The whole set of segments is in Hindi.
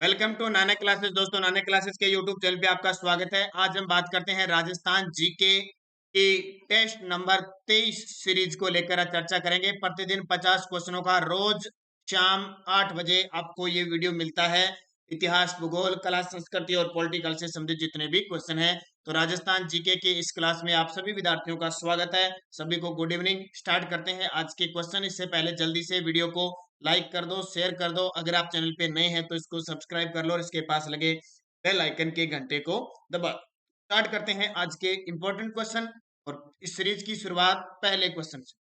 Welcome to Nanak classes. दोस्तों, नानक क्लासेस के यूट्यूब चैनल पे आपका स्वागत है। आज हम बात करते हैं राजस्थान जीके की टेस्ट नंबर 23 सीरीज को लेकर आज चर्चा करेंगे। प्रतिदिन 50 क्वेश्चनों का रोज शाम 8 बजे आपको ये वीडियो मिलता है। इतिहास, भूगोल, कला, संस्कृति और पॉलिटिकल से संबंधित जितने भी क्वेश्चन हैं, तो राजस्थान जीके की इस क्लास में आप सभी विद्यार्थियों का स्वागत है। सभी को गुड इवनिंग। स्टार्ट करते हैं आज के क्वेश्चन। इससे पहले जल्दी से वीडियो को लाइक कर दो, शेयर कर दो। अगर आप चैनल पे नए हैं तो इसको सब्सक्राइब कर लो और इसके पास लगे बेल आइकन के घंटे को दबा। स्टार्ट करते हैं आज के इंपॉर्टेंट क्वेश्चन और इस सीरीज की शुरुआत पहले क्वेश्चन से।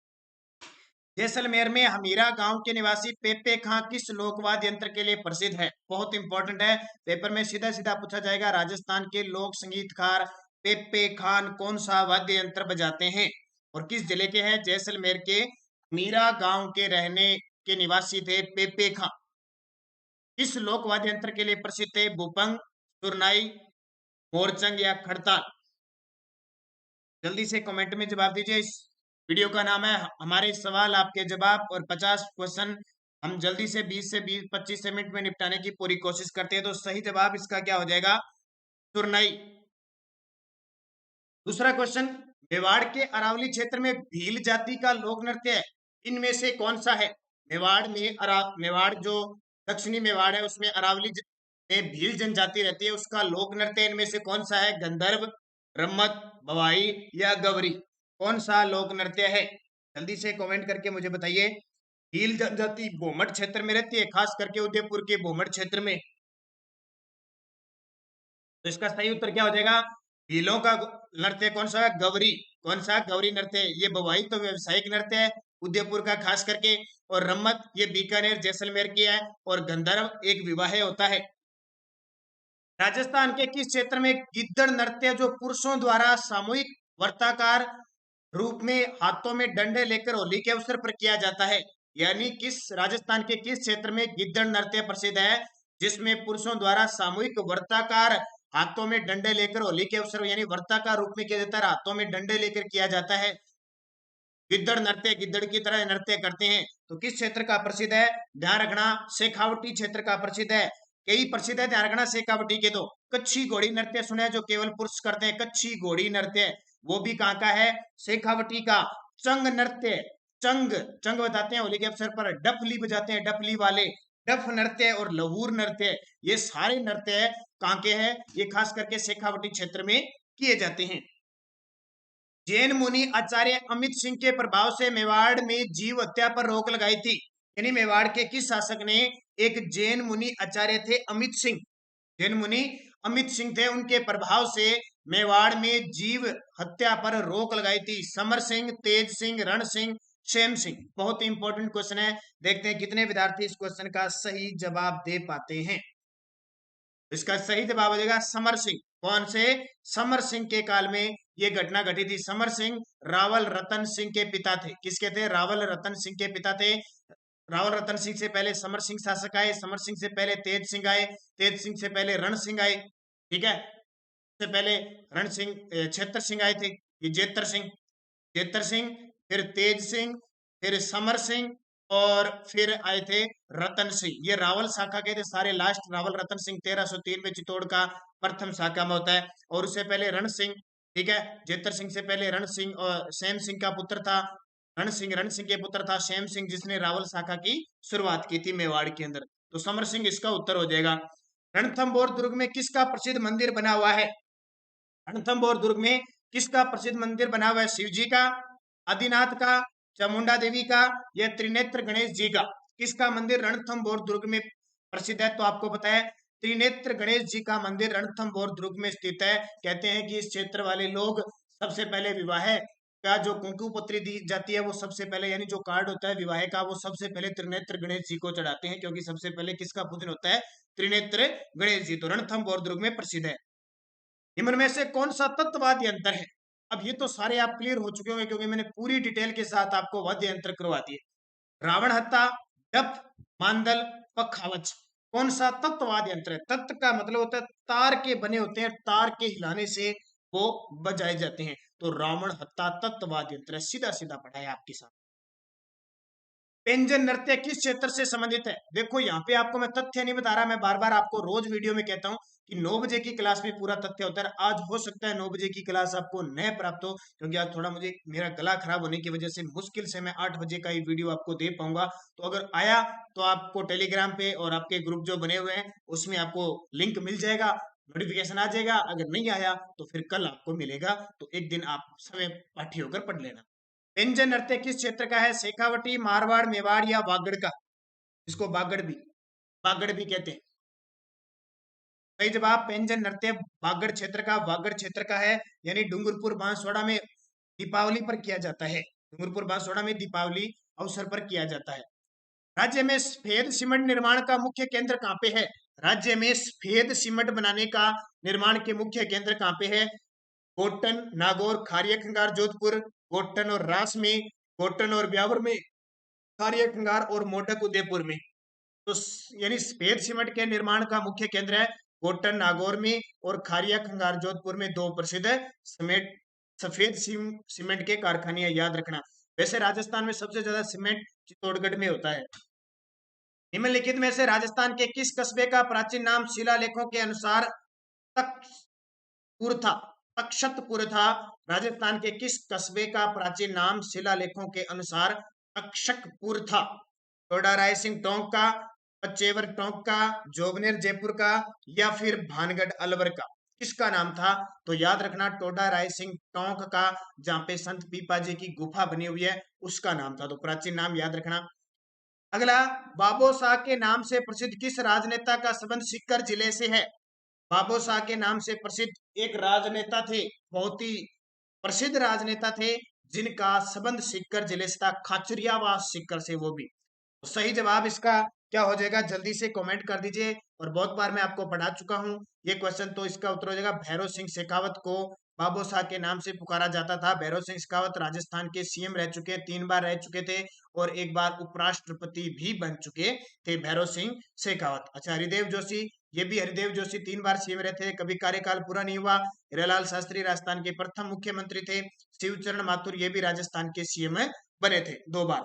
जैसलमेर में हमीरा गांव के निवासी पेपे खां किस लोकवाद्य यंत्र के लिए प्रसिद्ध है? बहुत इंपॉर्टेंट है, पेपर में सीधा सीधा पूछा जाएगा। राजस्थान के लोक संगीतकार पेपे खान कौन सा वाद्य यंत्र बजाते हैं और किस जिले के हैं? जैसलमेर के हमीरा गांव के रहने के निवासी थे पेपे खां। किस लोक वाद्य यंत्र के लिए प्रसिद्ध थे? बुपंग, सुरनाई, मोरचंग या खड़ताल? जल्दी से कमेंट में जवाब दीजिए। इस वीडियो का नाम है हमारे सवाल आपके जवाब और 50 क्वेश्चन हम जल्दी से 20 से 25 मिनट में निपटाने की पूरी कोशिश करते हैं। तो सही जवाब इसका क्या हो जाएगा? सुरनाई। दूसरा क्वेश्चन, मेवाड़ के अरावली क्षेत्र में भील जाति का लोक नृत्य है, इनमें से कौन सा है? मेवाड़ में मेवाड़ जो दक्षिणी मेवाड़ है उसमें अरावली में भील जनजाति रहती है, उसका लोक नृत्य इनमें से कौन सा है? गंधर्व, रम्मत, भवाई या गवरी? कौन सा लोक नृत्य है? जल्दी से कमेंट करके मुझे बताइए। भील जनजाति भोमट क्षेत्र में रहती है, खास करके उदयपुर के भोमट क्षेत्र में। तो इसका सही उत्तर क्या हो जाएगा? भीलों का नृत्य कौन सा है? गौरी। कौन सा? गौरी नृत्य। ये बवाई तो व्यवसायिक नृत्य है उदयपुर का खास करके, और रम्मत ये बीकानेर जैसलमेर की है, और गंधर्व एक विवाह होता है। राजस्थान के किस क्षेत्र में गिद्दड़ नृत्य जो पुरुषों द्वारा सामूहिक वर्ताकार रूप में हाथों में डंडे लेकर होली के अवसर पर किया जाता है? यानी किस राजस्थान के किस क्षेत्र में गिद्दड़ नृत्य प्रसिद्ध है जिसमें पुरुषों द्वारा सामूहिक वर्ताकार हाथों में डंडे लेकर होली के अवसर यानी वर्ताकार रूप में किया जाता है, हाथों में डंडे लेकर किया जाता है। गिद्दड़ नृत्य गिद्दड़ की तरह नृत्य करते हैं। तो किस क्षेत्र का प्रसिद्ध है? ध्यान रखना, शेखावटी क्षेत्र का प्रसिद्ध है। कई प्रसिद्ध है, ध्यान रखना शेखावटी के। तो कच्छी घोड़ी नृत्य सुना है जो केवल पुरुष करते हैं? कच्छी घोड़ी नृत्य वो भी कहाँ का है? शेखावटी का। चंग नृत्य, चंग चंग बताते हैं होली के अवसर पर, डफली बजाते हैं डफली वाले, डफ नृत्य और लहूर नृत्य, ये सारे नृत्य कहाँ के हैं? ये खास करके शेखावटी क्षेत्र में किए जाते हैं। जैन मुनि आचार्य अमित सिंह के प्रभाव से मेवाड़ में जीव हत्या पर रोक लगाई थी। यानी मेवाड़ के किस शासक ने? एक जैन मुनि आचार्य थे अमित सिंह। जैन मुनि अमित सिंह थे, उनके प्रभाव से मेवाड़ में जीव हत्या पर रोक लगाई थी। समर सिंह, तेज सिंह, रण सिंह, शेम सिंह? बहुत इंपॉर्टेंट क्वेश्चन है, देखते हैं कितने विद्यार्थी इस क्वेश्चन का सही जवाब दे पाते हैं। इसका सही जवाब हो जाएगा समर सिंह। कौन से? समर सिंह के काल में यह घटना घटी थी। समर सिंह रावल रतन सिंह के पिता थे। किसके थे? रावल रतन सिंह के पिता थे। रावल रतन सिंह से पहले समर सिंह शासक आए, समर सिंह से पहले तेज सिंह आए, तेज सिंह से पहले रण सिंह आए, ठीक है। से पहले रण सिंह छेतर सिंह आए थे, ये जेतर सिंह, जेतर सिंह, फिर तेज सिंह, फिर समर सिंह, और फिर आए थे रतन सिंह। ये रावल शाखा के थे सारे। लास्ट रावल रतन सिंह 1303 में चित्तौड़ का प्रथम शाखा में होता है। और उससे पहले रण सिंह, ठीक है, जेतर सिंह से पहले रण सिंह और सेम सिंह का पुत्र था रण सिंह के पुत्र था शेम सिंह, जिसने रावल शाखा की शुरुआत की थी मेवाड़ के अंदर। तो समर सिंह इसका उत्तर हो जाएगा। रणथंभौर दुर्ग में किसका प्रसिद्ध मंदिर बना हुआ है? रणथंभौर दुर्ग में किसका प्रसिद्ध मंदिर बना हुआ है? शिव जी का, आदिनाथ का, चामुंडा देवी का, या त्रिनेत्र गणेश जी का? किसका मंदिर रणथंभौर दुर्ग में प्रसिद्ध है? तो आपको पता है त्रिनेत्र गणेश जी का मंदिर रणथंभौर दुर्ग में स्थित है। कहते हैं कि इस क्षेत्र वाले लोग सबसे पहले विवाह का जो कुंकू पत्री दी जाती है वो सबसे पहले, यानी जो कार्ड होता है विवाह का, वो सबसे पहले त्रिनेत्र गणेश जी को चढ़ाते हैं, क्योंकि सबसे पहले किसका पूजन होता है? त्रिनेत्र गणेश जी। तो रणथंभौर दुर्ग में प्रसिद्ध है। निम्न में से कौन सा तत्ववाद यंत्र है? अब ये तो सारे आप क्लियर हो चुके होंगे क्योंकि मैंने पूरी डिटेल के साथ आपको वाद्य यंत्र करवा दिए। रावण हत्ता, डफ, मांदल, पखावज? कौन सा तत्ववाद यंत्र है? तत्व का मतलब होता है तार के बने होते हैं, तार के हिलाने से वो बजाए जाते हैं। तो रावण हत्ता तत्ववाद यंत्र है। सीधा सीधा पढ़ा है आपके साथ। व्यंजन नृत्य किस क्षेत्र से संबंधित है? देखो यहाँ पे आपको मैं तथ्य नहीं बता रहा, मैं बार बार आपको रोज वीडियो में कहता हूँ कि 9 बजे की क्लास में पूरा तथ्य होता है। आज हो सकता है 9 बजे की क्लास आपको न प्राप्त हो, क्योंकि आज थोड़ा मुझे मेरा गला खराब होने की वजह से मुश्किल से मैं 8 बजे का ही वीडियो आपको दे पाऊंगा। तो अगर आया तो आपको टेलीग्राम पे और आपके ग्रुप जो बने हुए हैं उसमें आपको लिंक मिल जाएगा, नोटिफिकेशन आ जाएगा। अगर नहीं आया तो फिर कल आपको मिलेगा, तो एक दिन आप समय पाठी होकर पढ़ लेना। व्यंजन नृत्य किस क्षेत्र का है? शेखावटी, मारवाड़, मेवाड़ या वागड़ का? इसको बागड़ भी कहते हैं। सही जवाब व्यंजन नृत्य बागड़ क्षेत्र का है, यानी डूंगरपुर बांसवाड़ा में दीपावली पर किया जाता है। डूंगरपुर बांसवाड़ा में दीपावली अवसर पर किया जाता है। राज्य में सफेद सीमेंट निर्माण का मुख्य केंद्र कहाँ पे है? राज्य में सफेद सीमेंट बनाने का निर्माण के मुख्य केंद्र कहाँ पे है? गोटन, नागौर, खारिया खंगार, जोधपुर, गोटन और रास में, गोटन और ब्यावर में, खारिया खंगार और मोडक उदयपुर में। तो यानी सफेद सीमेंट के निर्माण का मुख्य केंद्र है गोटन नागौर में और खारिया खंगार जोधपुर में, दो प्रसिद्ध सीमेंट सफेद सीमेंट के कारखाने याद रखना। वैसे राजस्थान में सबसे ज्यादा सीमेंट चित्तौड़गढ़ में होता है। निम्नलिखित में से राजस्थान के किस कस्बे का प्राचीन नाम शिलालेखों के अनुसार तक्षपुर था? तक्षतपुर था। राजस्थान के किस कस्बे का प्राचीन नाम शिलालेखों के अनुसार तक्षकपुर था? टोडा रायसिंह टोंक का, पचेवर टोंक का, जोबनेर जयपुर का या फिर भानगढ़ अलवर का? किसका नाम था? तो याद रखना टोडा रायसिंह टोंक का, जहां पे संत पीपा जी की गुफा बनी हुई है उसका नाम था। तो प्राचीन नाम याद रखना। अगला, बाबो शाह के नाम से प्रसिद्ध किस राजनेता का संबंध सीकर जिले से है? बाबो शाह के नाम से प्रसिद्ध एक राजनेता थे, बहुत ही प्रसिद्ध राजनेता थे, जिनका संबंध सीकर जिले से था, खाचरियावास सीकर से वो भी। तो सही जवाब इसका क्या हो जाएगा? जल्दी से कमेंट कर दीजिए। और बहुत बार मैं आपको पढ़ा चुका हूं ये क्वेश्चन, तो इसका उत्तर हो जाएगा भैरव सिंह शेखावत को बाबू शाह के नाम से पुकारा जाता था। भैरव सिंह शेखावत राजस्थान के सीएम रह चुके, 3 बार रह चुके थे और 1 बार उपराष्ट्रपति भी बन चुके थे भैरव सिंह शेखावत। अच्छा, हरिदेव जोशी, ये भी हरिदेव जोशी 3 बार सीएम रहे थे, कभी कार्यकाल पूरा नहीं हुआ। हिरालाल शास्त्री राजस्थान के प्रथम मुख्यमंत्री थे। शिवचरण माथुर, ये भी राजस्थान के सीएम बने थे 2 बार।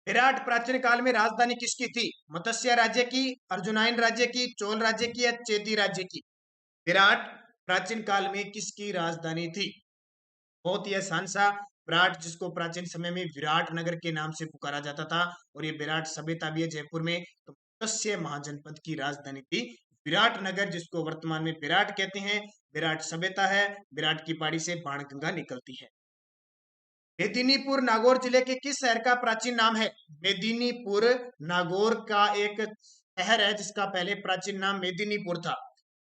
विराट प्राचीन काल में राजधानी किसकी थी? मत्स्य राज्य की, अर्जुनाइन राज्य की, चोल राज्य की या चेदी राज्य की? विराट प्राचीन काल में किसकी राजधानी थी? बहुत ही आसान सा, विराट, जिसको प्राचीन समय में विराट नगर के नाम से पुकारा जाता था, और ये विराट सभ्यता भी है जयपुर में। तो मत्स्य महाजनपद की राजधानी थी विराट नगर, जिसको वर्तमान में विराट कहते हैं। विराट सभ्यता है, विराट की पहाड़ी से बाणगंगा निकलती है। मेदिनीपुर नागौर जिले के किस शहर का प्राचीन नाम है? मेदिनीपुर नागौर का एक शहर है जिसका पहले प्राचीन नाम मेदिनीपुर था।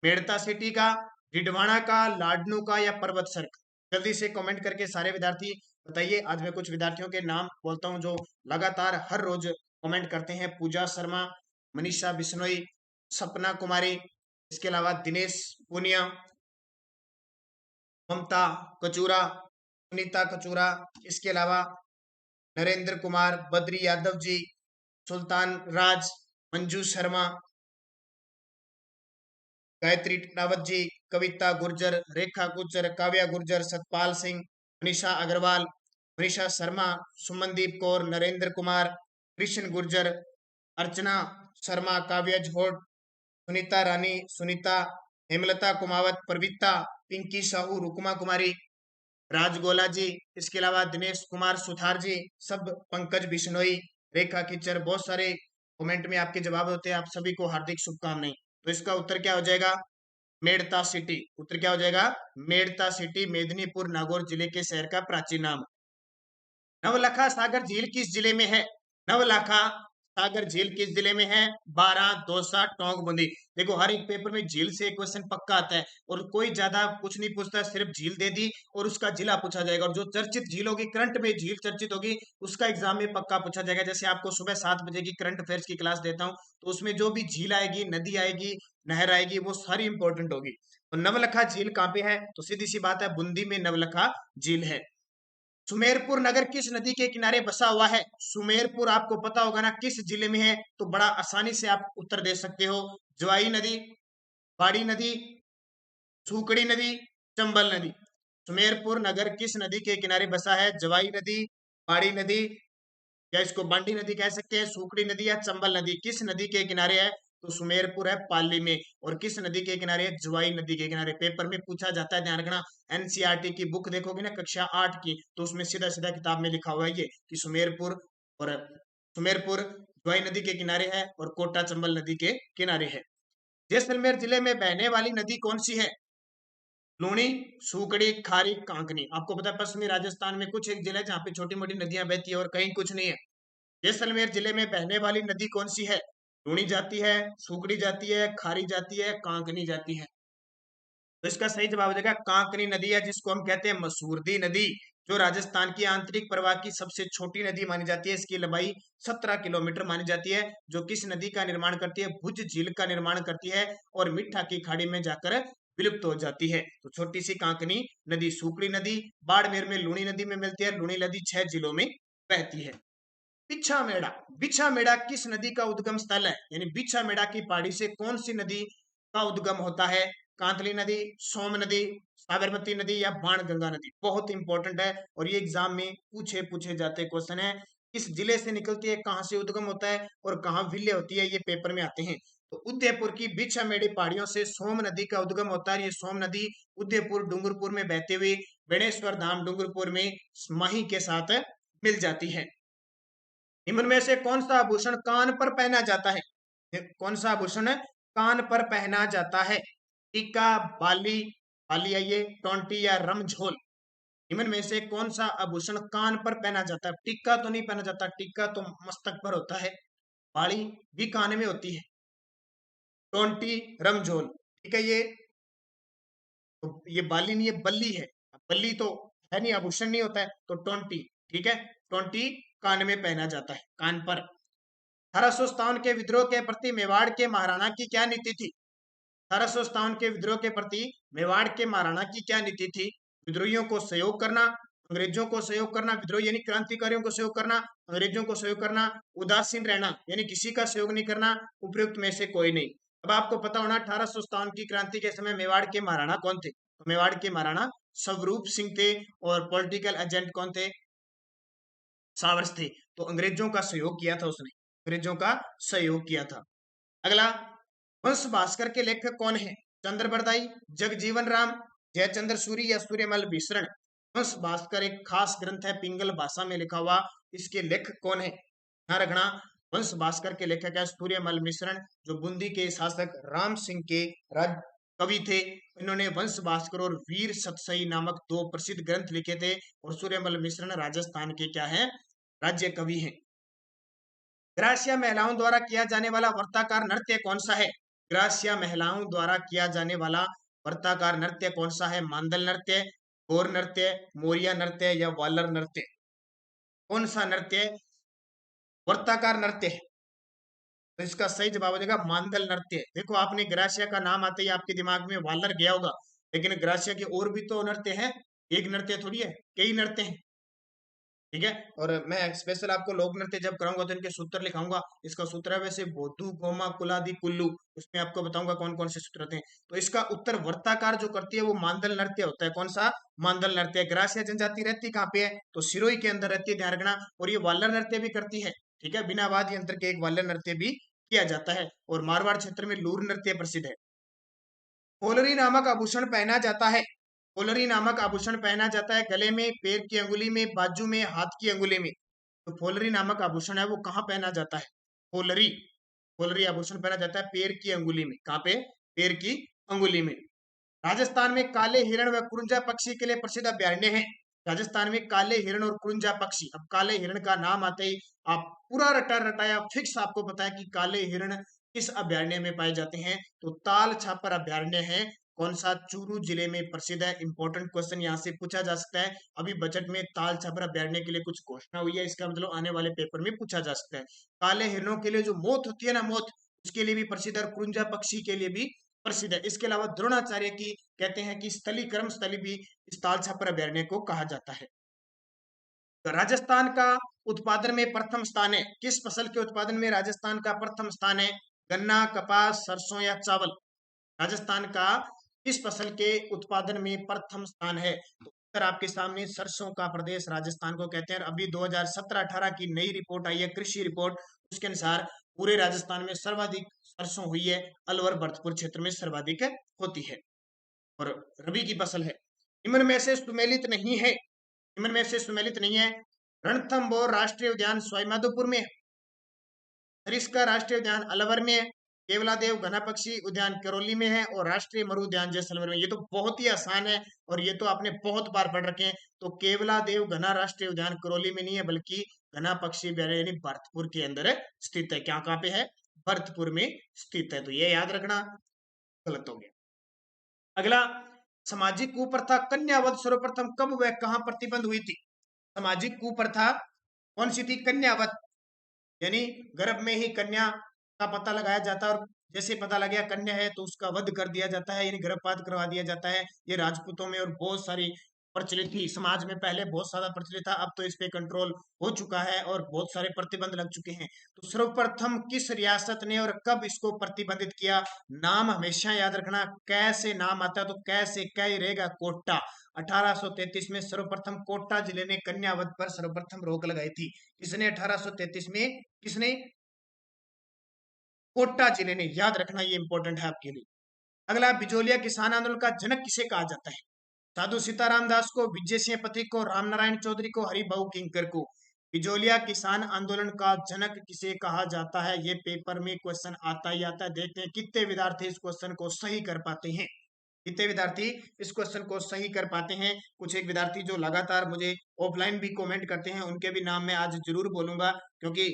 मेड़ता सिटी का, डिडवाना का, लाडनू का या पर्वतसर का? जल्दी से कमेंट करके सारे विद्यार्थी बताइए। आज मैं कुछ विद्यार्थियों के नाम बोलता हूं जो लगातार हर रोज कमेंट करते हैं। पूजा शर्मा, मनीषा बिश्नोई, सपना कुमारी, इसके अलावा दिनेश पुनिया, ममता कचूरा, सुनीता कचूरा, इसके अलावा नरेंद्र कुमार, बद्री यादव जी, सुल्तान राज, मंजू शर्मा, गायत्री टिटावत जी, कविता गुर्जर, रेखा गुर्जर, काव्या गुर्जर, सतपाल सिंह, मनीषा अग्रवाल, मनीषा शर्मा, सुमनदीप कौर, नरेंद्र कुमार, कृष्ण गुर्जर, अर्चना शर्मा, काव्या झोट, सुनीता रानी, सुनीता, हेमलता कुमावत, प्रवीता, पिंकी साहू, रुकुमा कुमारी, राजगोला जी, इसके अलावा दिनेश कुमार सुथार जी, सब, पंकज बिश्नोई, रेखा किच्चर, बहुत सारे कमेंट में आपके जवाब होते हैं। आप सभी को हार्दिक शुभकामनाएं। तो इसका उत्तर क्या हो जाएगा? मेड़ता सिटी। उत्तर क्या हो जाएगा? मेड़ता सिटी, मेदिनीपुर नागौर जिले के शहर का प्राचीन नाम। नवलखा सागर झील किस जिले में है? नवलखा सागर झील किस जिले में है? बारां, दौसा, टोंक, बूंदी। देखो हर एक पेपर में झील से एक क्वेश्चन पक्का आता है, और कोई ज्यादा कुछ नहीं पूछता, सिर्फ झील दे दी और उसका जिला पूछा जाएगा। और जो चर्चित झील होगी, करंट में झील चर्चित होगी, उसका एग्जाम में पक्का पूछा जाएगा। जैसे आपको सुबह 7 बजे की करंट अफेयर्स की क्लास देता हूँ, तो उसमें जो भी झील आएगी, नदी आएगी, नहर आएगी, वो सारी इंपॉर्टेंट होगी। तो नवलखा झील कहाँ पे है? तो सीधी सी बात है, बूंदी में नवलखा झील है। सुमेरपुर नगर किस नदी के किनारे बसा हुआ है? सुमेरपुर आपको पता होगा ना किस जिले में है, तो बड़ा आसानी से आप उत्तर दे सकते हो। जवाई नदी, बाड़ी नदी, सूकड़ी नदी, चंबल नदी। सुमेरपुर नगर किस नदी के किनारे बसा है? जवाई नदी, बाड़ी नदी, या इसको बांडी नदी कह सकते हैं, सुकड़ी नदी या चंबल नदी किस नदी के किनारे है? तो सुमेरपुर है पाली में। और किस नदी के किनारे है? ज्वाई नदी के किनारे। पेपर में पूछा जाता है, ध्यान रखना। एनसीईआरटी की बुक देखोगे ना कक्षा 8 की, तो उसमें सीधा सीधा किताब में लिखा हुआ है ये कि सुमेरपुर ज्वाई नदी के किनारे है और कोटा चंबल नदी के किनारे है। जैसलमेर जिले में बहने वाली नदी कौन सी है? लूणी, सूकड़ी, खारी, कांकनी। आपको पता है पश्चिमी राजस्थान में कुछ एक जिले जहाँ पे छोटी मोटी नदियां बहती है और कहीं कुछ नहीं है। जैसलमेर जिले में बहने वाली नदी कौन सी है? लूणी जाती है, सूकड़ी जाती है, खारी जाती है, कांकनी जाती है। तो इसका सही जवाब हो जाएगा कांकनी नदी है, जिसको हम कहते हैं मसूरदी नदी, जो राजस्थान की आंतरिक प्रवाह की सबसे छोटी नदी मानी जाती है। इसकी लंबाई 17 किलोमीटर मानी जाती है, जो किस नदी का निर्माण करती है? भुज झील का निर्माण करती है और मिठा की खाड़ी में जाकर विलुप्त हो जाती है। तो छोटी सी कांकनी नदी। सूकड़ी नदी बाड़मेर में लूणी नदी में मिलती है। लूणी नदी 6 जिलों में बहती है। बिछा बिछा मेड़ा किस नदी का उद्गम स्थल है? यानी बिछा मेड़ा की पहाड़ी से कौन सी नदी का उद्गम होता है? कांतली नदी, सोम नदी, साबरमती नदी या बाणगंगा नदी। बहुत इंपॉर्टेंट है और ये एग्जाम में पूछे जाते क्वेश्चन है। किस जिले से निकलती है, कहाँ से उद्गम होता है और कहाँ विलय होती है, ये पेपर में आते हैं। तो उदयपुर की बिछामेड़ी पहाड़ियों से सोम नदी का उद्गम होता है। ये सोम नदी उदयपुर डूंगरपुर में बहते हुए बेणेश्वर धाम डूंगरपुर में माही के साथ मिल जाती है। निम्न में से कौन सा आभूषण कान पर पहना जाता है? कौन सा आभूषण कान पर पहना जाता है? टीका, बाली, बाली आइए, टोंटी या रमझोल। निम्न में से कौन सा आभूषण कान पर पहना जाता है? टिक्का तो नहीं पहना जाता, टिक्का तो मस्तक पर होता है। बाली भी कान में होती है। टोंटी, रमझोल, ठीक है। तो ये बाली नहीं, ये बल्ली है। बल्ली तो है नहीं, आभूषण नहीं होता है, तो टोंटी। ठीक है, टोंटी कान में पहना जाता है, कान पर। 1857 के विद्रोह के प्रति मेवाड़ के महाराणा की क्या नीति थी? 1857 के विद्रोह के प्रति मेवाड़ के महाराणा की क्या नीति थी? विद्रोहियों को सहयोग करना, अंग्रेजों को सहयोग करना, विद्रोही यानी क्रांतिकारियों को सहयोग करना, अंग्रेजों को सहयोग करना, उदासीन रहना यानी किसी का सहयोग नहीं करना, उपयुक्त में से कोई नहीं। अब आपको पता होना 1857 की क्रांति के समय मेवाड़ के महाराणा कौन थे? तो मेवाड़ के महाराणा स्वरूप सिंह थे और पॉलिटिकल एजेंट कौन थे? सावरस थे। तो अंग्रेजों का सहयोग किया था उसने, अंग्रेजों का सहयोग किया था। अगला, वंश भास्कर के लेखक कौन है? चंद्र बरदाई, जगजीवन राम, जयचंद्र सूरी या सूर्यमल मिश्रण। वंश भास्कर एक खास ग्रंथ है, पिंगल भाषा में लिखा हुआ। इसके लेखक कौन है? ध्यान रखना, वंश भास्कर के लेखक है सूर्यमल मिश्रण, जो बूंदी के शासक राम सिंह के राज कवि थे। इन्होंने वंश भास्कर और वीर सतसई नामक 2 प्रसिद्ध ग्रंथ लिखे थे। और सूर्यमल मिश्रण राजस्थान के क्या है? राज्य कवि हैं। ग्रासिया महिलाओं द्वारा किया जाने वाला वर्ताकार नृत्य कौन सा है? ग्रासिया महिलाओं द्वारा किया जाने वाला वर्ताकार नृत्य कौन सा है? मांदल नृत्य, गौर नृत्य, मोरिया नृत्य या वालर नृत्य। कौन सा नृत्य वर्ताकार नृत्य है? तो इसका सही जवाब हो जाएगा मांदल नृत्य। देखो, आपने ग्रासिया का नाम आते ही आपके दिमाग में वालर गया होगा, लेकिन ग्रासिया के और भी तो नृत्य हैं। एक नृत्य थोड़ी है, कई नृत्य हैं। ठीक है, और मैं स्पेशल आपको लोक नृत्य जब कराऊंगा तो इनके सूत्र लिखाऊंगा। इसका सूत्र है वैसे बोधू, गोमा, कुलादि, कुल्लू। उसमें आपको बताऊंगा कौन कौन से सूत्र होते हैं। तो इसका उत्तर वर्ताकार जो करती है वो मांदल नृत्य होता है। कौन सा? मांदल नृत्य। ग्रासिया जनजाति रहती कहाँ पे है? तो सिरोही के अंदर रहती है, ध्यान रखना। और ये वालर नृत्य भी करती है। ठीक है, बिना वाद्य यंत्र के एक वालर नृत्य भी किया जाता है। और मारवाड़ क्षेत्र में लूर नृत्य प्रसिद्ध है। होलरी नामक आभूषण पहना जाता है। होलरी नामक आभूषण पहना जाता है गले में, पैर की अंगुली में, बाजू में, हाथ की अंगुली में। तो होलरी नामक आभूषण है वो कहाँ पहना जाता है? होलरी, होलरी आभूषण पहना जाता है पैर की अंगुली में। कहाँ पे? पैर की अंगुली में। राजस्थान में काले हिरण व कुरुंजा पक्षी के लिए प्रसिद्ध अभयारण्य है। राजस्थान में काले हिरण और कुरुंजा पक्षी। अब काले हिरण का नाम आते ही आप पूरा रटा रटाया फिक्स आपको पता है कि काले हिरण किस अभयारण्य में पाए जाते हैं। तो ताल छापर अभयारण्य है। कौन सा? चूरू जिले में प्रसिद्ध है। इंपॉर्टेंट क्वेश्चन यहाँ से पूछा जा सकता है। अभी बजट में ताल छापर अभयारण्य के लिए कुछ घोषणा हुई है, इसका मतलब आने वाले पेपर में पूछा जा सकता है। काले हिरणों के लिए जो मौत होती है ना, मौत, उसके लिए भी प्रसिद्ध है। कुरुंजा पक्षी के लिए भी प्रसिद्ध है। इसके अलावा द्रोणाचार्य की कहते हैं कि स्थली कर्म स्थली भी इस ताल छापर अभयारण्य को कहा जाता है। तो राजस्थान का उत्पादन में प्रथम स्थान है। किस फसल के उत्पादन में राजस्थान का प्रथम स्थान है? गन्ना, कपास, सरसों या चावल। राजस्थान का किस फसल के उत्पादन में प्रथम स्थान है? तो उत्तर आपके सामने सरसों का प्रदेश राजस्थान को कहते हैं। अभी 2017-18 की नई रिपोर्ट आई है, कृषि रिपोर्ट, उसके अनुसार पूरे राजस्थान में सर्वाधिक सरसों हुई है, अलवर भरतपुर क्षेत्र में सर्वाधिक होती है और रबी की फसल है। निम्न में से सुमेलित नहीं है, निम्न में से सुमेलित नहीं है। रणथंभौर राष्ट्रीय उद्यान सवाईमाधोपुर में है, सरिस्का राष्ट्रीय उद्यान अलवर में है, केवलादेव घना पक्षी उद्यान करौली में है और राष्ट्रीय मरु उद्यान जैसलमेर में। ये तो बहुत ही आसान है और ये तो आपने बहुत बार पढ़ रखे हैं। तो केवलादेव घना राष्ट्रीय उद्यान करौली में नहीं है, बल्कि घना पक्षी अभयारण्य यानी भरतपुर के अंदर स्थित है। क्या, कहाँ पे है? भरतपुर में स्थित है। तो ये याद रखना, गलत हो गया। अगला, सामाजिक कुप्रथा कन्यावध सर्वप्रथम कब व कहां प्रतिबंध हुई थी? सामाजिक कुप्रथा कौन सी थी? कन्यावध, यानी गर्भ में ही कन्या का पता लगाया जाता है और जैसे पता लग गया कन्या है तो उसका वध कर दिया जाता है, यानी गर्भपात करवा दिया जाता है। ये राजपूतों में और बहुत सारी प्रचलित थी, समाज में पहले बहुत ज्यादा प्रचलित था, अब तो इस पे कंट्रोल हो चुका है और बहुत सारे प्रतिबंध लग चुके हैं। तो सर्वप्रथम किस रियासत ने और कब इसको प्रतिबंधित किया? नाम हमेशा याद रखना, कैसे नाम आता है तो कैसे क्या ही रहेगा, कोटा। 1833 में सर्वप्रथम कोटा जिले ने कन्यावध पर सर्वप्रथम रोक लगाई थी। किसने? 1833 में किसने? कोटा जिले ने। याद रखना, ये इंपॉर्टेंट है आपके लिए। अगला, बिजोलिया किसान आंदोलन का जनक किसे कहा जाता है? साधु सीताराम दास को, विजय सिंह पथिक को, रामनारायण चौधरी को, हरिभाऊ किंकर को। बिजोलिया किसान आंदोलन का जनक किसे कहा जाता है? ये पेपर में क्वेश्चन आता ही आता है। देखते हैं कितने विद्यार्थी इस क्वेश्चन को सही कर पाते हैं, कितने विद्यार्थी इस क्वेश्चन को सही कर पाते हैं। कुछ एक विद्यार्थी जो लगातार मुझे ऑफलाइन भी कमेंट करते हैं, उनके भी नाम मैं आज जरूर बोलूंगा, क्योंकि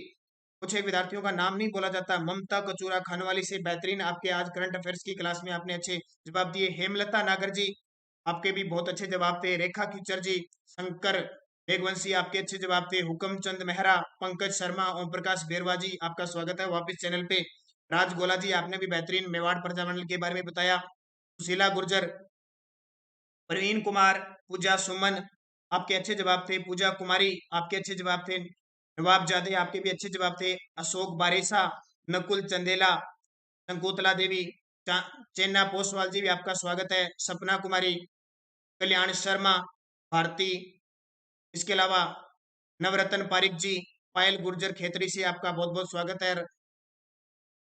कुछ एक विद्यार्थियों का नाम नहीं बोला जाता। ममता कचूरा खानवाली से बेहतरीन आपके आज करंट अफेयर्स की क्लास में आपने अच्छे जवाब दिए। हेमलता नागर जी, आपके भी बहुत अच्छे जवाब थे। रेखा खिचर जी, शंकर मेघवंशी, आपके अच्छे जवाब थे। हुकमचंद मेहरा, पंकज शर्मा, ओम प्रकाश बेरवा जी, आपका स्वागत है वापस चैनल पे। राज गोला जी, आपने भी बेहतरीन मेवाड़ प्रजामंडल के बारे में बताया। सुशीला गुर्जर, प्रवीण कुमार, पूजा सुमन, आपके अच्छे जवाब थे। पूजा कुमारी, आपके अच्छे जवाब थे। नवाब जादे, आपके भी अच्छे जवाब थे। अशोक बारेसा, नकुल चंदेला, शंकुतला देवी, चेन्ना पोसवाल जी भी आपका स्वागत है। सपना कुमारी, कल्याण शर्मा, भारती, इसके अलावा नवरत्न पारिक जी, पायल गुर्जर खेतरी से आपका बहुत बहुत स्वागत है।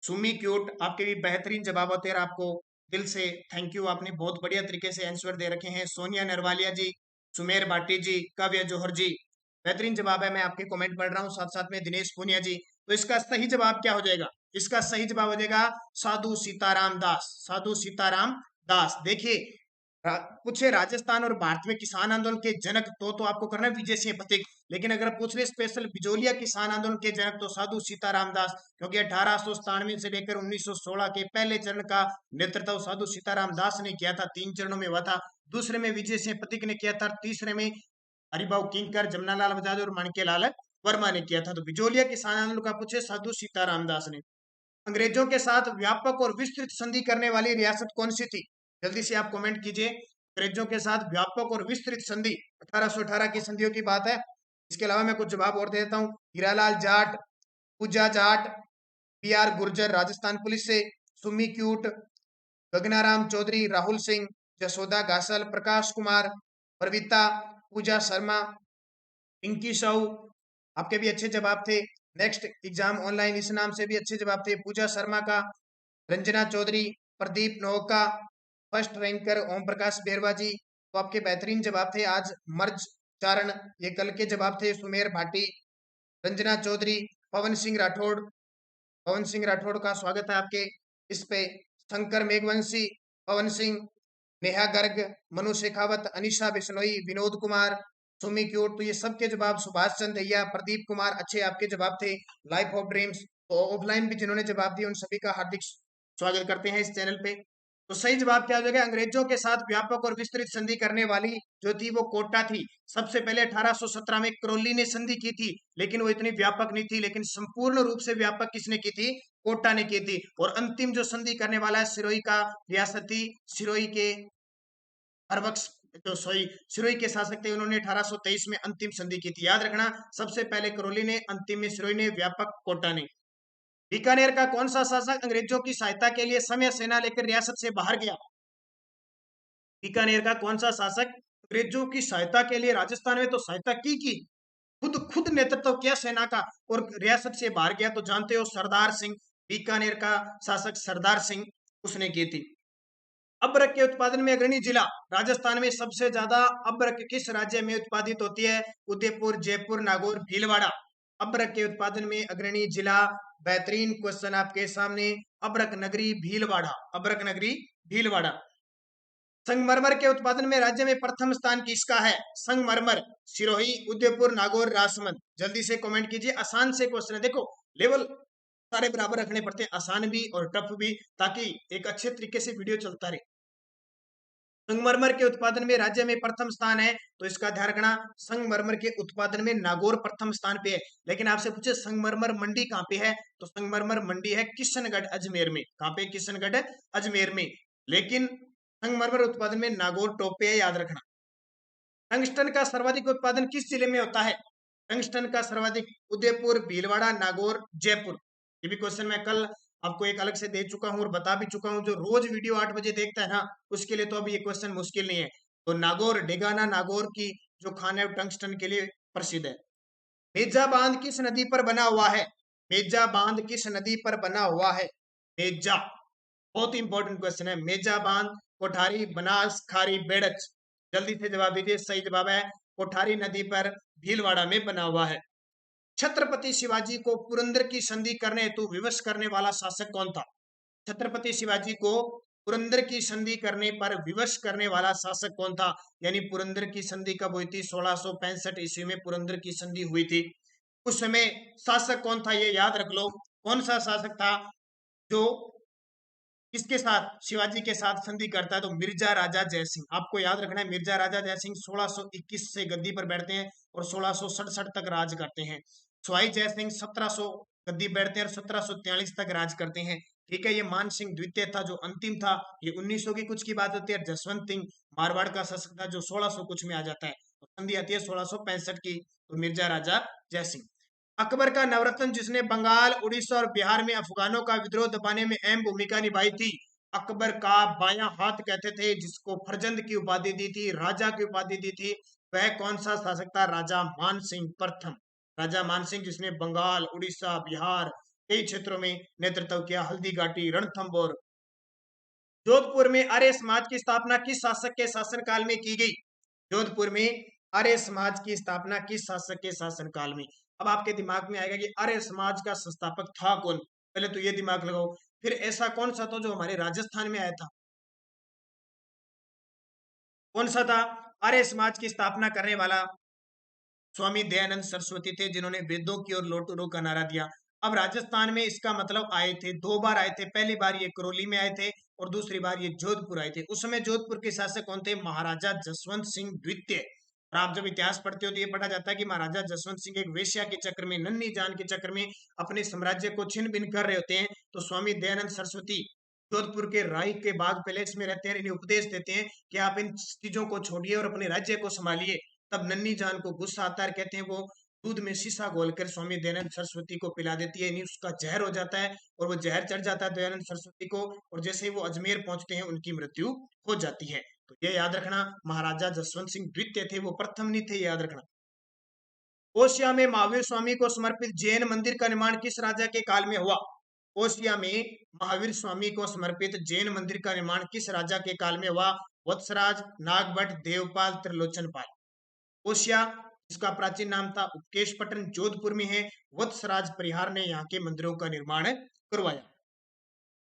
सुमी क्यूट, आपके भी बेहतरीन जवाब होते हैं, आपको दिल से थैंक यू, आपने बहुत बढ़िया तरीके से आंसर दे रखे हैं। सोनिया नरवालिया जी, सुमेर भाटी जी, काव्य जौहर जी, बेहतरीन जवाब है। मैं आपके कमेंट पढ़ रहा हूँ साथ साथ में। दिनेश पुनिया जी, तो इसका सही जवाब क्या हो जाएगा? इसका सही जवाब हो जाएगा साधु सीताराम दास, साधु सीताराम दास। देखिए, पूछे राजस्थान और भारत में किसान आंदोलन के जनक, तो आपको करना है विजय सिंह पथिक। लेकिन अगर पूछ रहे स्पेशल बिजोलिया किसान आंदोलन के जनक, तो साधु सीताराम दास, क्योंकि 1897 से लेकर 1916 के पहले चरण का नेतृत्व साधु सीताराम दास ने किया था। 3 चरणों में हुआ था। दूसरे में विजय सिंह पथिक ने किया था, तीसरे में हरिभाऊ किंकर, जमनालाल बजाज और माणिक्यलाल वर्मा ने किया था। तो बिजोलिया किसान आंदोलन का पूछे साधु सीताराम दास ने। अंग्रेजों के साथ व्यापक और विस्तृत संधि करने वाली रियासत कौन सी थी? जल्दी से आप कमेंट कीजिए। अंग्रेजों के साथ व्यापक और विस्तृत संधि, 1818 की संधियों की बात है। इसके अलावा मैं कुछ जवाब और देता हूँ। Hiralal Jat, Pooja Jat, P R Gurjar Rajasthan police से, सुमी क्यूट, गगनाराम चौधरी, राहुल सिंह, जसोदा गासल, प्रकाश कुमार, प्रवीता, पूजा शर्मा, पिंकी साहू, आपके भी अच्छे जवाब थे। नेक्स्ट एग्जाम ऑनलाइन, इस नाम से भी अच्छे जवाब थे। पूजा शर्मा का, रंजना चौधरी, प्रदीप नोका, फर्स्ट रैंकर ओम प्रकाश बेरवा जी, तो आपके बेहतरीन जवाब थे। आज मर्ज चारण, ये कल के जवाब थे। सुमेर भाटी, रंजना चौधरी, पवन सिंह राठौड़, पवन सिंह राठौड़ का स्वागत है आपके इस पे। शंकर मेघवंशी, पवन सिंह, नेहा गर्ग, मनु शेखावत, अनिशा बिश्नोई, विनोद कुमार, सुमी क्यूट, तो ये सबके जवाब। सुभाष चंद्र दहिया, प्रदीप कुमार, अच्छे आपके जवाब थे। लाइफ ऑफ ड्रीम्स, तो ऑफलाइन भी जिन्होंने जवाब दिए उन सभी का हार्दिक स्वागत करते हैं इस चैनल पे। तो सही जवाब क्या हो जाएगा? अंग्रेजों के साथ व्यापक और विस्तृत संधि करने वाली जो थी वो कोटा थी। सबसे पहले 1817 में करौली ने संधि की थी, लेकिन वो इतनी व्यापक नहीं थी। लेकिन संपूर्ण रूप से व्यापक किसने की थी? कोटा ने की थी। और अंतिम जो संधि करने वाला है सिरोही का रियासती, सिरोही के हर वक्त जो सिरोही के शासक थे, उन्होंने 1823 में अंतिम संधि की थी। याद रखना, सबसे पहले करौली ने, अंतिम में सिरोही ने, व्यापक कोटा ने। बीकानेर का कौन सा शासक अंग्रेजों की सहायता के लिए समय सेना लेकर रियासत से बाहर गया? बीकानेर का कौन सा शासक अंग्रेजों की सहायता के लिए राजस्थान में तो सहायता की खुद नेतृत्व किया सेना का और रियासत से बाहर गया। तो जानते हो सरदार सिंह, बीकानेर का शासक सरदार सिंह, उसने की थी। अब्रक के उत्पादन में अग्रणी जिला, राजस्थान में सबसे ज्यादा अब्रक किस राज्य में उत्पादित होती है? उदयपुर, जयपुर, नागौर, भीलवाड़ा। अब्रक के उत्पादन में अग्रणी जिला, बेहतरीन क्वेश्चन आपके सामने, अब्रक नगरी भीलवाड़ा, अब्रक नगरी भीलवाड़ा। संगमरमर के उत्पादन में राज्य में प्रथम स्थान किसका है? संगमरमर, सिरोही, उदयपुर, नागौर, राजसमंद। जल्दी से कमेंट कीजिए, आसान से क्वेश्चन है, देखो लेवल सारे बराबर रखने पड़ते हैं, आसान भी और टफ भी, ताकि एक अच्छे तरीके से वीडियो चलता रहे। संगमरमर के उत्पादन में राज्य में प्रथम स्थान है, तो इसका ध्यान रखना, संगमरमर के उत्पादन में नागौर प्रथम स्थान पे है। लेकिन आपसे पूछे संगमरमर मंडी कहाँ पे है, तो संगमरमर मंडी है किशनगढ़ अजमेर में। कहाँ पे? किशनगढ़ अजमेर में। लेकिन संगमरमर उत्पादन में नागौर टॉप पे है, याद रखना। टंगस्टन का सर्वाधिक उत्पादन किस जिले में होता है? टंगस्टन का सर्वाधिक उदयपुर, भीलवाड़ा, नागौर, जयपुर। ये भी क्वेश्चन मैं कल आपको एक अलग से दे चुका हूं और बता भी चुका हूं। जो रोज वीडियो 8 बजे देखता है ना, उसके लिए तो अभी ये क्वेश्चन मुश्किल नहीं है। तो नागौर, डेगाना नागौर की जो खान है वो टंगस्टन के लिए प्रसिद्ध है। मेजा बांध किस नदी पर बना हुआ है? मेजा बांध किस नदी पर बना हुआ है? मेजा, बहुत इंपॉर्टेंट क्वेश्चन है। मेजा बांध कोठारी, बनास, खारी, बेड़च। जल्दी से जवाब दीजिए, सही जवाब है कोठारी नदी पर भीलवाड़ा में बना हुआ है। छत्रपति शिवाजी को पुरंदर की संधि करने हेतु विवश करने वाला शासक कौन था? छत्रपति शिवाजी को पुरंदर की संधि करने पर विवश करने वाला शासक कौन था? यानी पुरंदर की संधि कब हुई थी? 1665 ईस्वी में पुरंदर की संधि हुई थी। उस समय शासक कौन था, ये याद रख लो। कौन सा शासक था जो किसके साथ? शिवाजी के साथ संधि करता है? तो मिर्जा राजा जयसिंह। आपको याद रखना है, मिर्जा राजा जयसिंह 1621 से गद्दी पर बैठते हैं और 1667 तक राज करते हैं। सवाई जयसिंह 1700 गद्दी बैठते हैं और 1743 तक राज करते हैं। ठीक है, ये मान सिंह द्वितीय था जो अंतिम था, ये 1900 की कुछ की बात होती है। जसवंत सिंह मारवाड़ का शासक था जो 1600 कुछ में आ जाता है। और संधि आती है 1665 की, तो मिर्जा राजा जयसिंह। अकबर का नवरत्न जिसने बंगाल, उड़ीसा और बिहार में अफगानों का विद्रोह दबाने में अहम भूमिका निभाई थी, अकबर का बायां हाथ कहते थे, जिसको फरजंद की उपाधि दी थी, राजा की उपाधि दी थी, वह कौन सा शासक था? राजा मानसिंह प्रथम। राजा मानसिंह जिसने बंगाल, उड़ीसा, बिहार कई क्षेत्रों में नेतृत्व किया, हल्दी घाटी, रणथंभौर। जोधपुर में आर्य समाज की स्थापना किस शासक के शासनकाल में की गई? जोधपुर में आर्य समाज की स्थापना किस शासक के शासनकाल में? अब आपके दिमाग में आएगा कि आर्य समाज का संस्थापक था कौन? पहले तो ये दिमाग लगाओ। फिर ऐसा कौन सा था जो हमारे राजस्थान में आया था? कौन सा था? आर्य समाज की स्थापना करने वाला स्वामी दयानंद सरस्वती थे, जिन्होंने वेदों की और लोटूरों का नारा दिया। अब राजस्थान में इसका मतलब आए थे, दो बार आए थे। पहली बार ये करौली में आए थे और दूसरी बार ये जोधपुर आए थे। उस समय जोधपुर के शासक कौन थे? महाराजा जसवंत सिंह द्वितीय। और आप जब इतिहास पढ़ते हो तो ये पढ़ा जाता है कि महाराजा जसवंत सिंह एक वेश्या के चक्कर में, नन्ही जान के चक्कर में अपने साम्राज्य को छिन्न भिन्न कर रहे होते हैं। तो स्वामी दयानंद सरस्वती जोधपुर के राय के बाग पैलेस में रहते हैं, इन्हें उपदेश देते हैं कि आप इन चीजों को छोड़िए और अपने राज्य को संभालिए। तब नन्ही जान को गुस्सा आता है, कहते हैं वो दूध में शीशा घोलकर स्वामी दयानंद सरस्वती को पिला देती है, यानी उसका जहर हो जाता है और वो जहर चढ़ जाता है दयानंद सरस्वती को, और जैसे ही वो अजमेर पहुंचते हैं उनकी मृत्यु हो जाती है। तो ये याद रखना, महाराजा जसवंत सिंह द्वितीय थे, वो प्रथम नहीं थे, याद रखना। ओसिया में महावीर स्वामी को समर्पित जैन मंदिर का निर्माण किस राजा के काल में हुआ? ओसिया में महावीर स्वामी को समर्पित जैन मंदिर का निर्माण किस राजा के काल में हुआ? वत्सराज, नागभट्ट, देवपाल, त्रिलोचनपाल। ओसिया, इसका प्राचीन नाम था उपकेशपट्टन, जोधपुर में है। वत्सराज परिहार ने यहाँ के मंदिरों का निर्माण करवाया।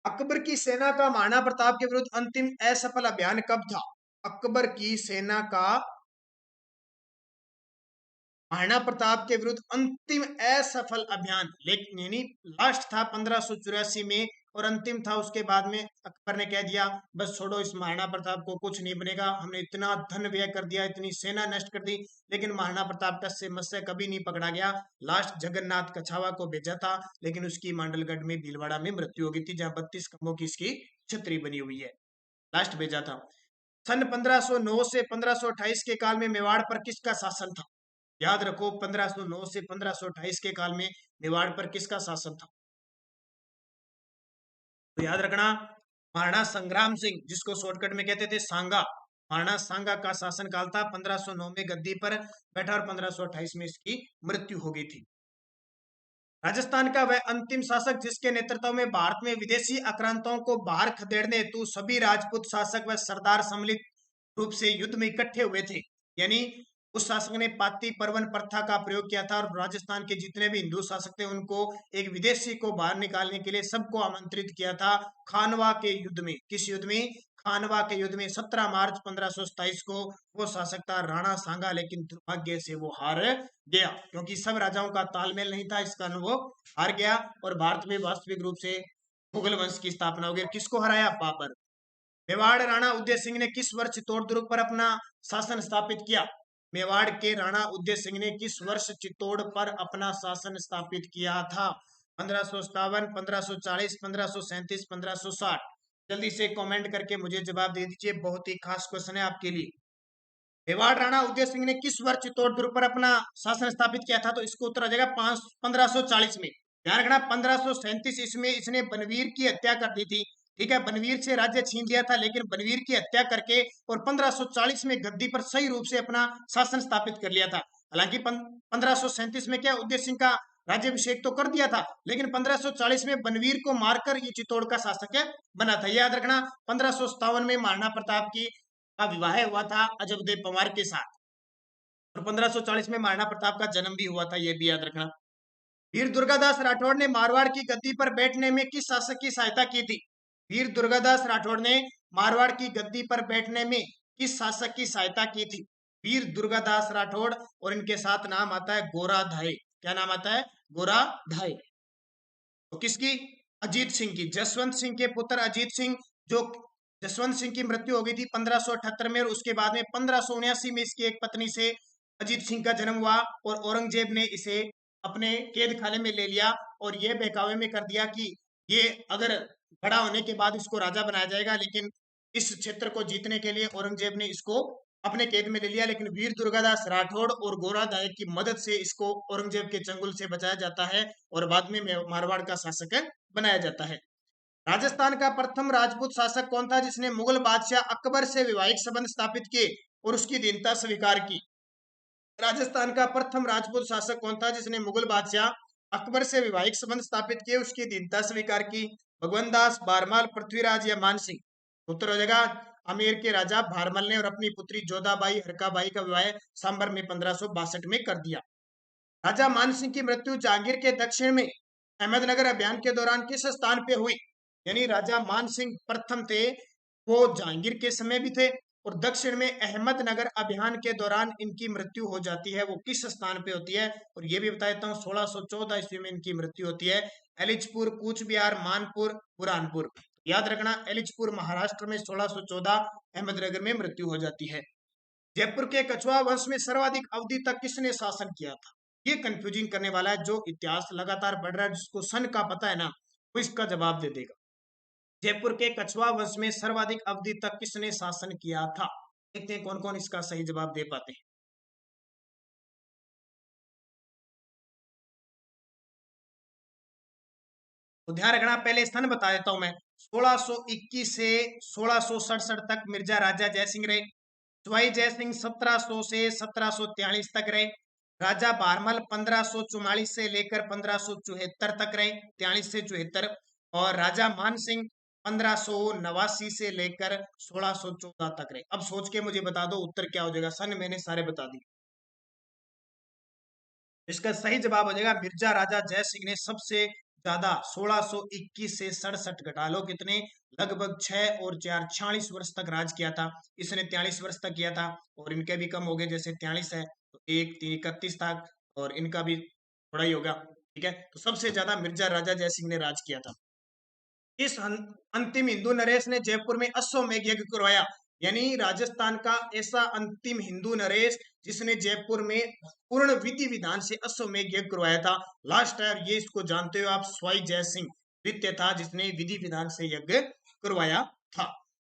अकबर की सेना का महाराणा प्रताप के विरुद्ध अंतिम असफल अभियान कब था? अकबर की सेना का महाराणा प्रताप के विरुद्ध अंतिम असफल अभियान, लेकिन यानी लास्ट था 1584 में और अंतिम था। उसके बाद में अकबर ने कह दिया बस छोड़ो, इस महाराणा प्रताप को कुछ नहीं बनेगा, हमने इतना धन व्यय कर दिया, इतनी सेना नष्ट कर दी, लेकिन महाराणा प्रताप का से मत्स्य कभी नहीं पकड़ा गया। लास्ट जगन्नाथ कछावा को भेजा था, लेकिन उसकी मांडलगढ़ में भीलवाड़ा में मृत्यु हो गई थी, जहां 32 खंभों की इसकी छतरी बनी हुई है। लास्ट भेजा था। सन 1509 से 1528 के काल में मेवाड़ पर किसका शासन था? याद रखो, 1509 से 1528 के काल में मेवाड़ पर किसका शासन था? तो याद रखना, महाराणा संग्राम सिंह, जिसको शॉर्टकट में कहते थे सांगा, महाराणा सांगा का शासनकाल था। 1509 में गद्दी पर बैठा और 1528 में इसकी मृत्यु हो गई थी। राजस्थान का वह अंतिम शासक जिसके नेतृत्व में भारत में विदेशी आक्रांताओं को बाहर खदेड़ने हेतु सभी राजपूत शासक व सरदार सम्मिलित रूप से युद्ध में इकट्ठे हुए थे। यानी उस शासक ने पाती परवन प्रथा का प्रयोग किया था और राजस्थान के जितने भी हिंदू शासक थे उनको एक विदेशी को बाहर निकालने के लिए सबको आमंत्रित किया था खानवा के युद्ध में। किस युद्ध में? खानवा के युद्ध में 17 मार्च 1527 को वो शासक था राणा सांगा, लेकिन दुर्भाग्य से वो हार गया क्योंकि सब राजाओं का तालमेल नहीं था, इस कारण वो हार गया और भारत में वास्तविक रूप से मुगल वंश की स्थापना हो गई। किसको हराया? बाबर। मेवाड़ राणा उदय सिंह ने किस वर्ष चित्तौड़ दुर्ग पर अपना शासन स्थापित किया? मेवाड़ के राणा उदय सिंह ने किस वर्ष चित्तौड़ पर अपना शासन स्थापित किया था? 1557, 1540, 1537, 1560। जल्दी से कमेंट करके मुझे जवाब दे दीजिए, बहुत ही खास क्वेश्चन है आपके लिए। मेवाड़ राणा उदय सिंह ने किस वर्ष चित्तौड़ दुर्ग पर अपना शासन स्थापित किया था? तो इसको उत्तर आ जाएगा 1540 में। ध्यान रखना 1537 ईस्वी में इसने बनवीर की हत्या कर दी थी। ठीक है, बनवीर से राज्य छीन लिया था, लेकिन बनवीर की हत्या करके और 1540 में गद्दी पर सही रूप से अपना शासन स्थापित कर लिया था। हालांकि 1537 में क्या उदय सिंह का राज्यभिषेक तो कर दिया था, लेकिन 1540 में बनवीर को मारकर ये चित्तौड़ का शासक बना था। याद रखना 1557 में महाराणा प्रताप की का विवाह हुआ था अजबदेव पंवार के साथ और 1540 में महाराणा प्रताप का जन्म भी हुआ था, यह भी याद रखना। वीर दुर्गादास राठौड़ ने मारवाड़ की गद्दी पर बैठने में किस शासक की सहायता की थी? वीर दुर्गादास राठौड़ ने मारवाड़ की गद्दी पर बैठने में किस शासक की सहायता की थी? वीर दुर्गादास राठौड़ और इनके साथ नाम आता है गोराधाय। क्या नाम आता है? गोराधाय। तो किसकी? अजीत सिंह की। जसवंत सिंह के पुत्र अजीत सिंह, जो जसवंत सिंह की मृत्यु हो गई थी 1578 में और उसके बाद में 1579 में इसकी एक पत्नी से अजीत सिंह का जन्म हुआ और औरंगजेब ने इसे अपने कैद खाने में ले लिया और यह बहकावे में कर दिया कि ये अगर बड़ा होने के बाद इसको राजा बनाया जाएगा, लेकिन इस क्षेत्र को जीतने के लिए औरंगजेब ने इसको अपने कैद में ले लिया। लेकिन वीर दुर्गादास राठौड़ और गोराधाय की मदद से इसको औरंगजेब के चंगुल से बचाया जाता है और बाद में मारवाड़ का शासक बनाया जाता है। राजस्थान का प्रथम राजपूत शासक कौन था जिसने मुगल बादशाह अकबर से वैवाहिक संबंध स्थापित किए और उसकी दीनता स्वीकार की? राजस्थान का प्रथम राजपूत शासक कौन था जिसने मुगल बादशाह अकबर से वैवाहिक संबंध स्थापित किए, उसकी दीनता स्वीकार की? भगवंत दास, बारमाल, पृथ्वीराज या मानसिंह? उत्तर हो जाएगा अमेर के राजा भारमल ने और अपनी पुत्री जोधाबाई हरकाबाई का विवाह सांबर में 1562 में कर दिया। राजा मानसिंह की मृत्यु जहांगीर के दक्षिण में अहमदनगर अभियान के दौरान किस स्थान पे हुई? यानी राजा मानसिंह प्रथम थे, वो जहांगीर के समय भी थे और दक्षिण में अहमदनगर अभियान के दौरान इनकी मृत्यु हो जाती है। वो किस स्थान पे होती है? और ये भी बता देता हूँ 1614 ईस्वी में इनकी मृत्यु होती है। एलिचपुर, कूच बिहार, मानपुर, बुरहानपुर। याद रखना एलिचपुर महाराष्ट्र में 1614, अहमदनगर में मृत्यु हो जाती है। जयपुर के कछुआ वंश में सर्वाधिक अवधि तक किसने शासन किया था? ये कंफ्यूजिंग करने वाला है। जो इतिहास लगातार बढ़ रहा है, जिसको सन का पता है ना, वो इसका जवाब दे देगा। जयपुर के कछुआ वंश में सर्वाधिक अवधि तक किसने शासन किया था? देखते हैं कौन कौन इसका सही जवाब दे पाते हैं। तो ध्यान रखना, पहले स्थान बता देता हूं मैं। 1621 से 1667 तक मिर्जा राजा जयसिंह रहे। सवाई जयसिंह 1700 से 1743 तक रहे। राजा भारमल 1544 से लेकर 1574 तक रहे, 43 से 74। और राजा मानसिंह 1589 से लेकर 1614 तक रहे। अब सोच के मुझे बता दो उत्तर क्या हो जाएगा। सन मैंने सारे बता दिए। इसका सही जवाब हो जाएगा मिर्जा राजा जय सिंह ने सबसे ज्यादा 1621 से 67 घटा लो कितने, लगभग 6 और 4 46 वर्ष तक राज किया था। इसने 43 वर्ष तक किया था और इनके भी कम हो गए, जैसे 43 है तो 1 3 31 तक और इनका भी थोड़ा ही होगा। ठीक है, तो सबसे ज्यादा मिर्जा राजा जय सिंह ने राज किया था। इस अंतिम हिंदू नरेश ने जयपुर में अश्वमेध यज्ञ करवाया। यानी राजस्थान का ऐसा अंतिम हिंदू नरेश जिसने जयपुर में पूर्ण विधि विधान से अश्वमेध यज्ञ करवाया था। लास्ट है, ये इसको जानते हो आप, स्वाई जय सिंह द्वितीय था जिसने विधि विधान से यज्ञ करवाया था।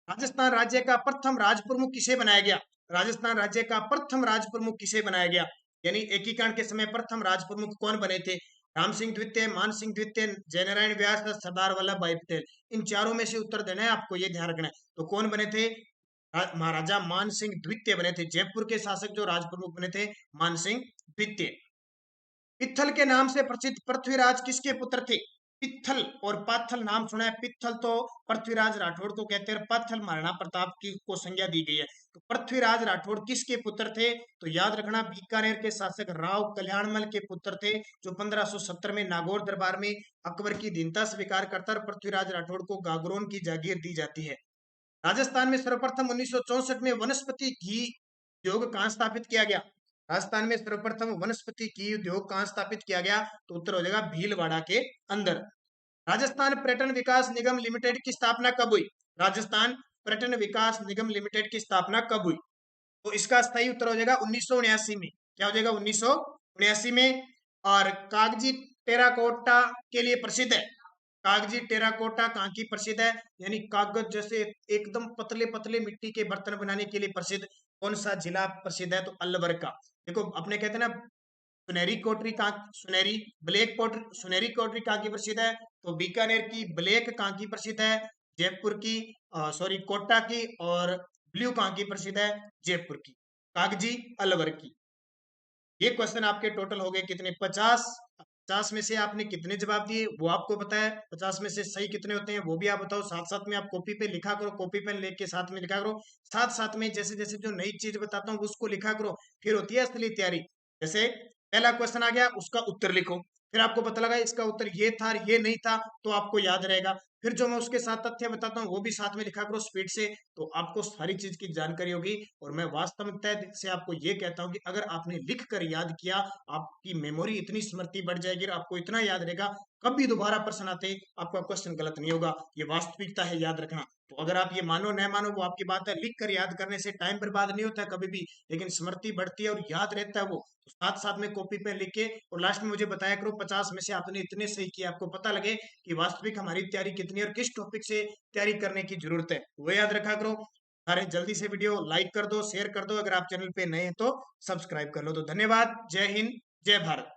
राजस्थान राज्य का प्रथम राज प्रमुख किसे बनाया गया? राजस्थान राज्य का प्रथम राज प्रमुख किसे बनाया गया? यानी एकीकरण के समय प्रथम राज प्रमुख कौन बने थे? राम सिंह द्वितीय, मान सिंह द्वितीय, जयनारायण व्यास, सरदार वल्लभ भाई पटेल। इन चारों में से उत्तर देना है आपको, ये ध्यान रखना है। तो कौन बने थे? महाराजा मान सिंह द्वितीय बने थे। जयपुर के शासक जो राज प्रमुख बने थे, मान सिंह द्वितीय। पित्थल के नाम से प्रसिद्ध पृथ्वीराज किसके पुत्र थे? पित्थल और पाथल नाम सुना है। पित्थल तो पृथ्वीराज राठौड़ को कहते हैं, पाथल महाराणा प्रताप की को संज्ञा दी गई है। तो पृथ्वीराज राठौड़ किसके पुत्र थे? तो याद रखना, बीकानेर के शासक राव कल्याणमल के पुत्र थे, जो 1570 में नागौर दरबार में अकबर की दीनता स्वीकार करता और पृथ्वीराज राठौड़ को गागरोन की जागीर दी जाती है। राजस्थान में सर्वप्रथम 1964 में वनस्पति घी उद्योग कहाँ स्थापित किया गया? राजस्थान में सर्वप्रथम वनस्पति घी उद्योग कहाँ स्थापित किया गया? तो उत्तर हो जाएगा भीलवाड़ा के अंदर। राजस्थान पर्यटन विकास निगम लिमिटेड की स्थापना कब हुई? राजस्थान पर्यटन विकास निगम लिमिटेड की स्थापना कब हुई? तो इसका सही उत्तर हो जाएगा 1979 में। क्या हो जाएगा? 1979 में। और कागजी टेराकोटा के लिए प्रसिद्ध है। कागजी टेराकोटा कहाँ की प्रसिद्ध है? यानी कागज जैसे एकदम पतले पतले मिट्टी के बर्तन बनाने के लिए प्रसिद्ध कौन सा जिला प्रसिद्ध है? तो अलवर का। देखो अपने कहते हैं ना, सुनहरी कोटरी कहाँ, सुनहरी ब्लैक पोटरी, सुनहरी कोटरी कहाँ की प्रसिद्ध है? तो बीकानेर की। ब्लैक कहाँ की प्रसिद्ध है? जयपुर की, सॉरी कोटा की। और ब्लू कहाँ की प्रसिद्ध है? जयपुर की। कागजी अलवर की। ये क्वेश्चन आपके टोटल हो गए कितने? 50। 50 में से आपने कितने जवाब दिए वो आपको पता है। 50 में से सही कितने होते हैं वो भी आप बताओ। साथ साथ में आप कॉपी पे लिखा करो, कॉपी पेन लेके साथ में लिखा करो। साथ साथ में जैसे जैसे जो नई चीज बताता हूँ उसको लिखा करो, फिर होती है असली तैयारी। जैसे पहला क्वेश्चन आ गया, उसका उत्तर लिखो, फिर आपको पता लगा इसका उत्तर ये था ये नहीं था, तो आपको याद रहेगा। फिर जो मैं उसके साथ तथ्य बताता हूँ वो भी साथ में लिखा करो स्पीड से, तो आपको सारी चीज की जानकारी होगी। और मैं वास्तविकता से आपको ये कहता हूँ कि अगर आपने लिख कर याद किया, आपकी मेमोरी इतनी स्मृति बढ़ जाएगी और आपको इतना याद रहेगा, कभी दोबारा प्रश्न आते आपका क्वेश्चन गलत नहीं होगा। ये वास्तविकता है, याद रखना। तो अगर आप ये मानो न मानो वो आपकी बात है, लिख कर याद करने से टाइम बर्बाद नहीं होता है कभी भी, लेकिन स्मृति बढ़ती है और याद रहता है वो। तो साथ साथ में कॉपी पे लिख के और लास्ट में मुझे बताया करो 50 में से आपने इतने सही किए, आपको पता लगे कि वास्तविक हमारी तैयारी कितनी है और किस टॉपिक से तैयारी करने की जरूरत है, वो याद रखा करो। अरे जल्दी से वीडियो लाइक कर दो, शेयर कर दो, अगर आप चैनल पे नए हैं तो सब्सक्राइब कर लो। तो धन्यवाद। जय हिंद, जय भारत।